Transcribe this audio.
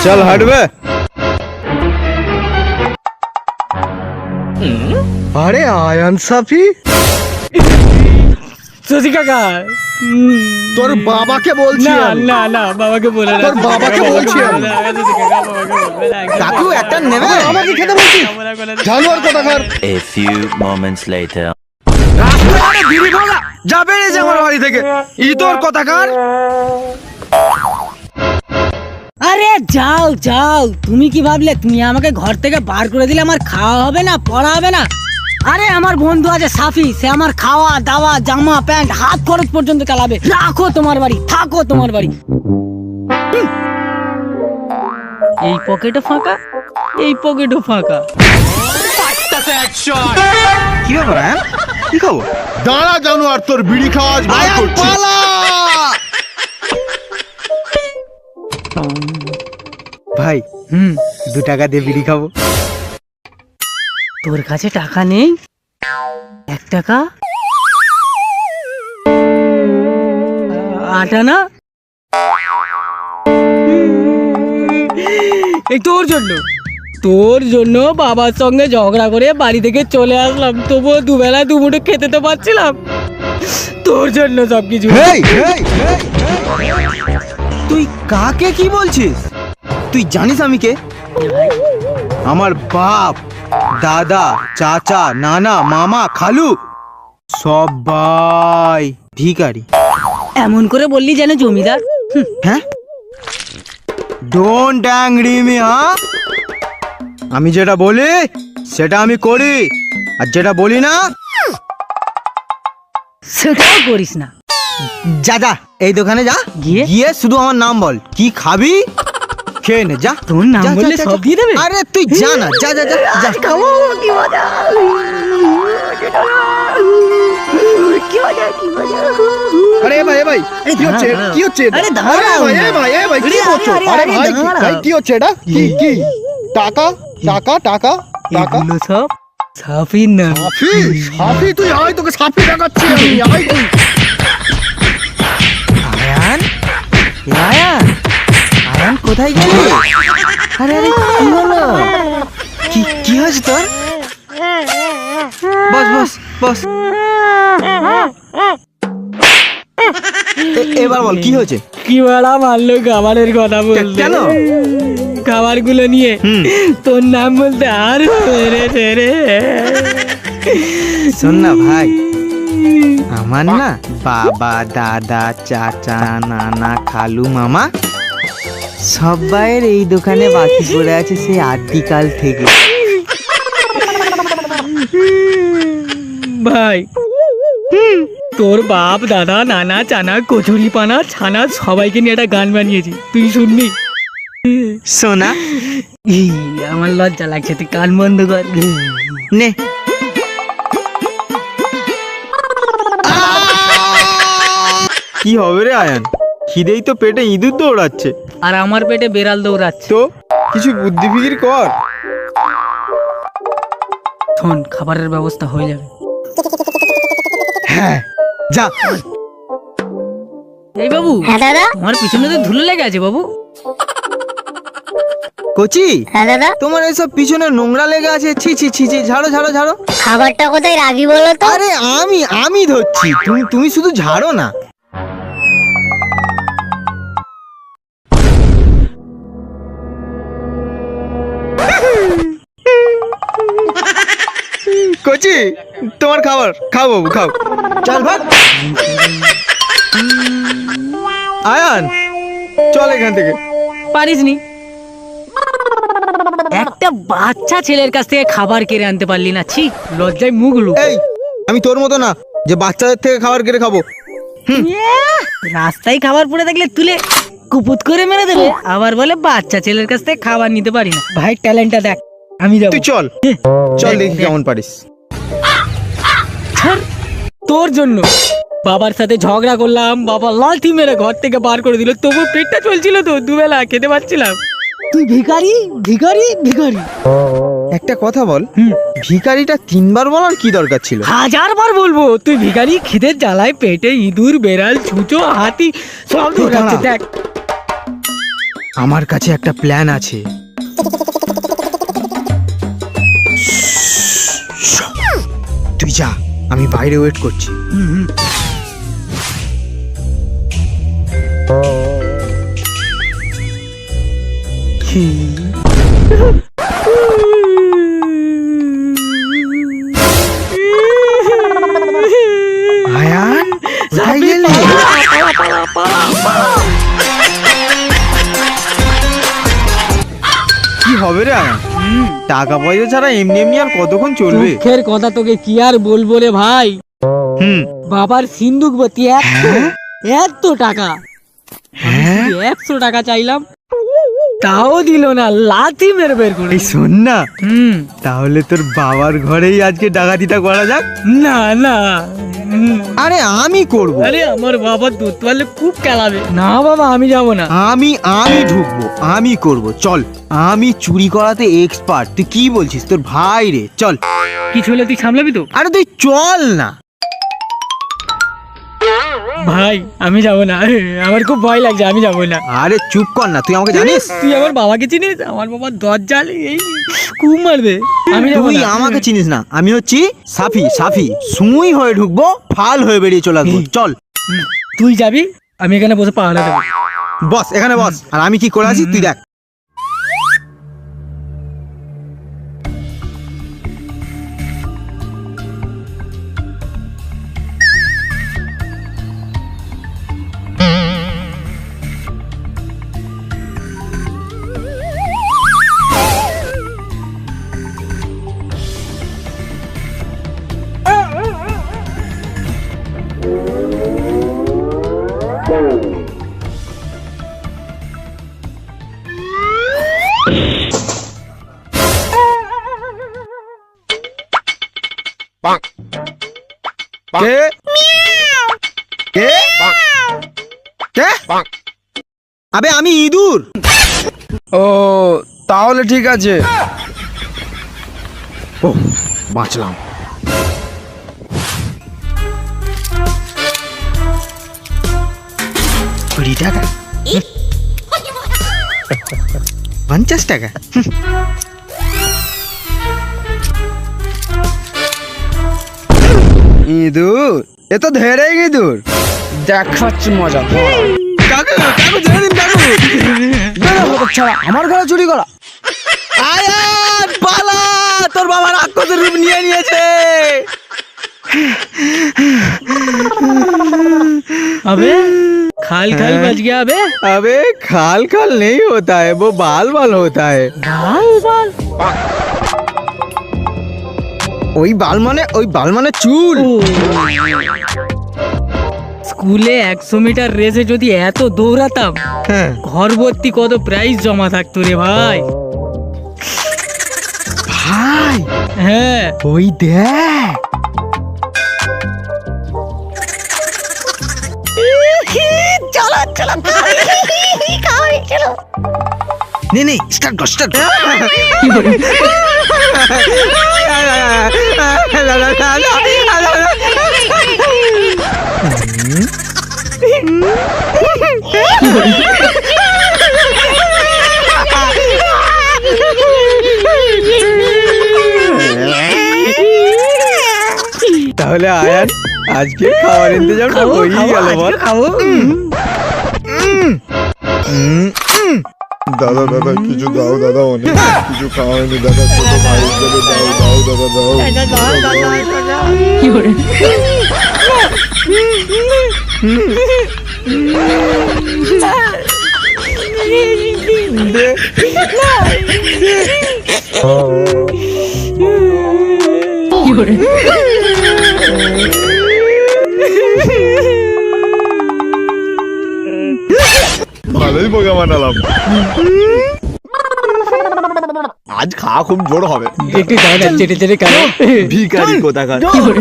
चल हट बे। अरे आयन साफी শশী কাকা তোর বাবাকে বলছি না আমি। না না বাবাকে বলে না তোর বাবাকে বলছি আমি। কাকু একটা নেবে? আমাকে খেতে বলছিস জানোয়ার কোথাকার। A few moments later. রাস্তায় বিড়ি ভাঙা যাবে রে যে আমার বাড়ি থেকে ই তোর কোথাকার। আরে যাও যাও, তুমি কি ভাবলে তুমি আমাকে ঘর থেকে বার করে দিলে আমার খাওয়া হবে না, পড়া হবে না? আরে আমার বন্ধু আছে সাফি, সে আমার খাওয়া দাওয়া জামা প্যান্ট হাত খরচ পর্যন্ত চালাবে। রাখো তোমার বাড়ি, থাকো তোমার বাড়ি। এই পকেটও ফাঁকা, এই পকেটও ফাঁকা। কি ব্যাপার হ্যাঁ? কি খবর? দাঁড়া জানোয়ার, তোর বিড়ি খাওয়া আজ বার আয়ান করছি। পালা! ভাই 2 টাকা দিয়ে বিড়ি খাবো। তোর কাছে টাকা নেই? 1 টাকা? আটা না? এই তোর জন্য বাবার সঙ্গে ঝগড়া করে বাড়ি থেকে চলে আসলাম, তবুও দুবেলা দুমুঠো খেতে তো পারছিলাম। তোর জন্য সবকিছু। হেই হেই হেই, তুই কাকে কি বলছিস? তুই জানিস আমি কে? আমার বাপ, দাদা, চাচা, নানা, মামা, খালু সবাই ভিখারি। এমন করে বললি যেন জমিদার। হ্যাঁ, ডোন্ট অ্যাংরি মি। হ্যাঁ, আমি যেটা বলি সেটা আমি করি, আর যেটা বলি না সেটাও করিস না। যা যা এই দোকানে যা, গিয়ে? গিয়ে শুধু আমার নাম বল, কি খাবি খেয়ে নে যা। তোর নাম যা, যা, বললে যা, সব যা। দিয়ে দেবে? আরে তুই যা না, যা যা যা যা। খাবো, কি মজা, কি মজা, কি মজা। আরে ভাই ভাই কি হচ্ছে কি হচ্ছে এটা? আরে দাঁড়াও আরে ভাই না। এ ভাই কি আরে, করছো? আরে, আরে আরে, ভাই দাঁড়াও। ভাই কি হচ্ছে এটা? কি কি টাকা টাকা টাকা টাকা এগুলো সব সাফির নাম। সাফি সাফি তুই আয়, তোকে সাফি দেখাচ্ছি আমি। আয় তুই। আয়ান, আয়ান, আয়ান কোথায় গেলি? আরে আরে কি হলো? কি কি হয়েছে তোর? বস বস বস। এবার বল কি হয়েছে? কি বড়া মারলো খাবারের কথা বলতে। কেন? খাবার গুলো নিয়ে তোর নাম বলতে আর মেরেছে রে। শোন না ভাই, আমার না বাবা, দাদা, চাচা, নানা, খালু, মামা সবাইয়ের এই দোকানে বাকি পড়ে আছে সেই আদিকাল থেকে। ভাই তোর বাপ দাদা নানা চানা কচুরি পানা ছানা সবাইকে নিয়ে একটা গান বানিয়েছি, তুই শুনবি? সোনা এই, আমার লজ্জা লাগছে, তুই কান বন্ধ কর। নে। কি হবে রে আয়ান, খিদেই তো পেটে ইঁদুর দৌড়াচ্ছে। আর আমার পেটে বেড়াল দৌড়াচ্ছে। তো কিছু বুদ্ধি ফিকির কর। শোন, খাবারের ব্যবস্থা হয়ে যাবে। হ্যাঁ যা। এই বাবু, হ্যাঁ দাদা। আমার পিছনে তো ধুলো লেগে আছে বাবু। কচি, হ্যাঁ দাদা। তোমার এসব পিছনে নোংরা লেগে আছে, ছি ছি ছি ছি, ঝাড়ো ঝাড়ো ঝাড়ো। খাবারটা কোথায় রাখি বলো তো? আরে আমি আমি ধরছি, তুমি তুমি শুধু ঝাড়ো না। কচি, তোমার খাবার খাও বাবু খাও। চল ভাগ। আয়ান চল এখান থেকে। পারিসনি? একটা বাচ্চা ছেলের কাছ থেকে খাবার কেড়ে আনতে পারলি না? ছি, লজ্জায় মুখ লুক। এই আমি তোর মতো না যে বাচ্চাদের থেকে খাবার কেড়ে খাবো। রাস্তায় খাবার পড়ে থাকলে তুলে কুপুত করে মেরে দেবে, আবার বলে বাচ্চা ছেলের কাছ থেকে খাবার নিতে পারি না। ভাই ট্যালেন্টটা দেখ, আমি যাবো। তুই চল চল দেখি কেমন পারিস। ছাড়, তোর জন্য বাবার সাথে ঝগড়া করলাম, বাবা লাথি মেরে ঘর থেকে বার করে দিল, তবু পেটটা চলছিল তো, দুবেলা খেতে পারছিলাম। তুই ভিখারি ভিখারি ভিখারি। একটা কথা বল, ভিখারিটা 3 বার বলার কি দরকার ছিল? 1000 বার বলবো, তুই ভিখারি। খিদের জ্বালায় পেটে ইঁদুর বেড়াল ছুঁচো হাতি সব দৌড়াচ্ছে। দেখ আমার কাছে একটা প্ল্যান আছে। তুই যা, আমি বাইরে ওয়েট করছি। আয়ান, কোথায় গেলি? কি হবে রে আয়ান? টাকা পয়সা ছাড়া এমনি এমনি আর কতক্ষণ চলবে? দুঃখের কথা তোকে কি আর বলবো রে ভাই, বাবার সিন্দুক বতি এত টাকা, আমি শুধু 100 টাকা চাইলাম, তাও দিল না, লাথি মেরে বের করে এই শোন না, তাহলে তোর বাবার ঘরেই আজকে ডাকাতিটা করা যাক। না না, আরে আমি করব। আরে আমার বাবা দুধ পারলে খুব খেলাবে। না বাবা, আমি যাব না। আমি ঢুকবো, আমি করব। চল, আমি চুরি করাতে এক্সপার্ট। তুই কি বলছিস? তোর ভাই রে, চল। কিছু হলে তুই সামলাবি তো? আরে তুই চল না। ভাই আমি যাব না, আমার খুব ভয় লাগছে, আমি যাব না। আরে চুপ কর না, তুই আমাকে জানিস? তুই আমার বাবাকে চিনিস? আমার বাবা দরজা এই খুব মারবে, আমি যাব তুই না। আমাকে চিনিস না, আমি হচ্ছি সাফি। সুই হয়ে ঢুকবো, ফাল হয়ে বেরিয়ে চলে আসবো। চল। তুই যাবি, আমি এখানে বসে পাহাড়ে দেবো। বস, এখানে বস, আর আমি কি করে আছি তুই দেখ। কে? কে? কে? আবে আমি ইঁদুর। ও তাহলে ঠিক আছে। ও, বাঁচলাম। কুড়ি টাকা, 50 টাকা। ইঁদুর, এ তো ধেড়ে ইঁদুর, দেখাচ্ছি মজা। কাকু, ছেড়ে দিন কাকু। আমার ঘরে চুরি করা। আয়ান পালা, তোর বাবা রাক্ষসের রূপ নিয়ে নিয়েছে। अबे खाल खाल बच गया। अबे खाल खाल नहीं होता है, वो बाल बाल होता है। बाल बाल? ওই বাল মানে চুল। স্কুলে 100 মিটার রেসে যদি এত দৌড়াতাম, ঘর ভর্তি কত প্রাইজ জমা থাকতো রে ভাই। ভাই, হ্যাঁ ওই দেখ। চলো চলো খাওয়াই চলো। নে স্টার্ট কর, স্টার্ট। তাহলে আয়ান, আজকে খাওয়ার ইন্তজাম হয়েই গেল। বল খাবো। দাদা দাদা কিছু দাও, দাদা অনেক কিছু খাওয়াইনি দাদা, ছোট ভাই হিসেবে দাও দাও দাদা দাও। কি করে? কি করে? ভালোই বোকা বানালাম। আজ খাওয়া খুব জোর হবে। একটু চেটে চেটে খাও। ভিখারি কোথাকার। কি করে?